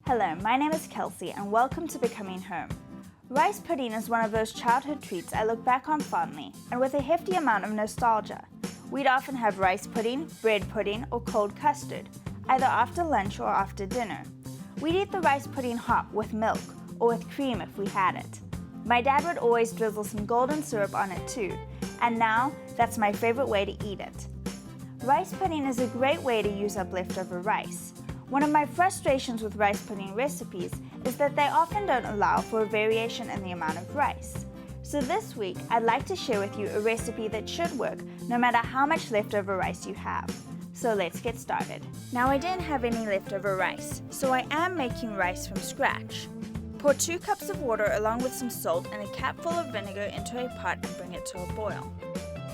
Hello, my name is Kelsey and welcome to Becoming Home. Rice pudding is one of those childhood treats I look back on fondly and with a hefty amount of nostalgia. We'd often have rice pudding, bread pudding, or cold custard, either after lunch or after dinner. We'd eat the rice pudding hot with milk or with cream if we had it. My dad would always drizzle some golden syrup on it too, and now that's my favorite way to eat it. Rice pudding is a great way to use up leftover rice. One of my frustrations with rice pudding recipes is that they often don't allow for a variation in the amount of rice. So this week, I'd like to share with you a recipe that should work no matter how much leftover rice you have. So let's get started. Now I didn't have any leftover rice, so I am making rice from scratch. Pour 2 cups of water along with some salt and a cap full of vinegar into a pot and bring it to a boil.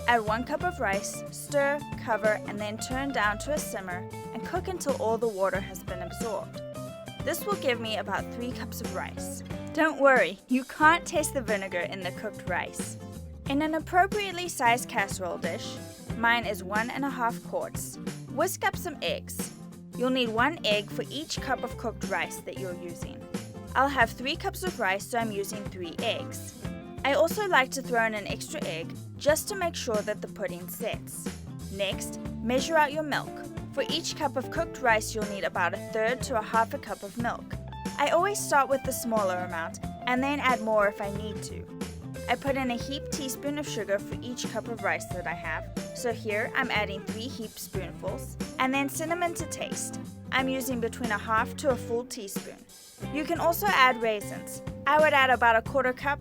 Add 1 cup of rice, stir, cover, and then turn down to a simmer and cook until all the water has been absorbed. This will give me about 3 cups of rice. Don't worry, you can't taste the vinegar in the cooked rice. In an appropriately sized casserole dish, mine is 1.5 quarts, whisk up some eggs. You'll need 1 egg for each cup of cooked rice that you're using. I'll have 3 cups of rice, so I'm using 3 eggs. I also like to throw in an extra egg just to make sure that the pudding sets. Next, measure out your milk. For each cup of cooked rice, you'll need about 1/3 to 1/2 cup of milk. I always start with the smaller amount and then add more if I need to. I put in a heaped teaspoon of sugar for each cup of rice that I have, so here I'm adding 3 heaped spoonfuls, and then cinnamon to taste. I'm using between 1/2 to a full teaspoon. You can also add raisins. I would add about 1/4 cup,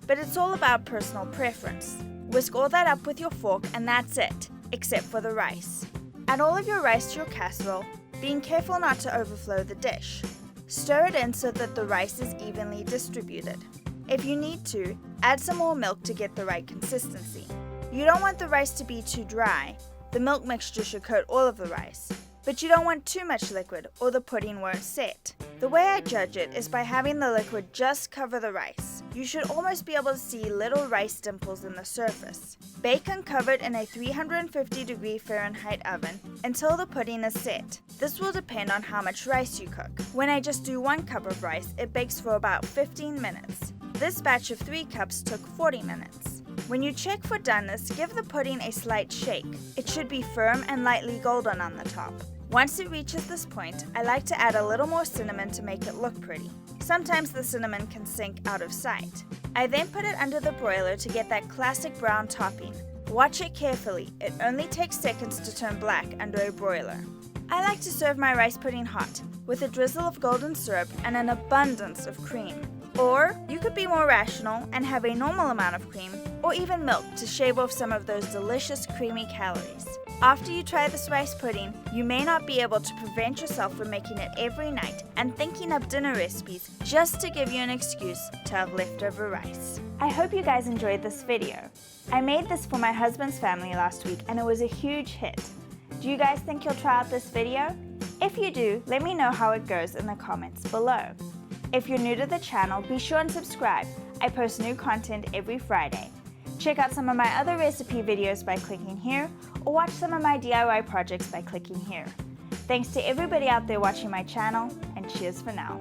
but it's all about personal preference. Whisk all that up with your fork and that's it, except for the rice. Add all of your rice to your casserole, being careful not to overflow the dish. Stir it in so that the rice is evenly distributed. If you need to, add some more milk to get the right consistency. You don't want the rice to be too dry. The milk mixture should coat all of the rice. But you don't want too much liquid or the pudding won't set. The way I judge it is by having the liquid just cover the rice. You should almost be able to see little rice dimples in the surface. Bake uncovered in a 350-degree Fahrenheit oven until the pudding is set. This will depend on how much rice you cook. When I just do 1 cup of rice, it bakes for about 15 minutes. This batch of 3 cups took 40 minutes. When you check for doneness, give the pudding a slight shake. It should be firm and lightly golden on the top. Once it reaches this point, I like to add a little more cinnamon to make it look pretty. Sometimes the cinnamon can sink out of sight. I then put it under the broiler to get that classic brown topping. Watch it carefully, it only takes seconds to turn black under a broiler. I like to serve my rice pudding hot, with a drizzle of golden syrup and an abundance of cream. Or you could be more rational and have a normal amount of cream or even milk to shave off some of those delicious creamy calories. After you try this rice pudding, you may not be able to prevent yourself from making it every night and thinking up dinner recipes just to give you an excuse to have leftover rice. I hope you guys enjoyed this video. I made this for my husband's family last week and it was a huge hit. Do you guys think you'll try out this video? If you do, let me know how it goes in the comments below. If you're new to the channel, be sure and subscribe. I post new content every Friday. Check out some of my other recipe videos by clicking here, or watch some of my DIY projects by clicking here. Thanks to everybody out there watching my channel, and cheers for now.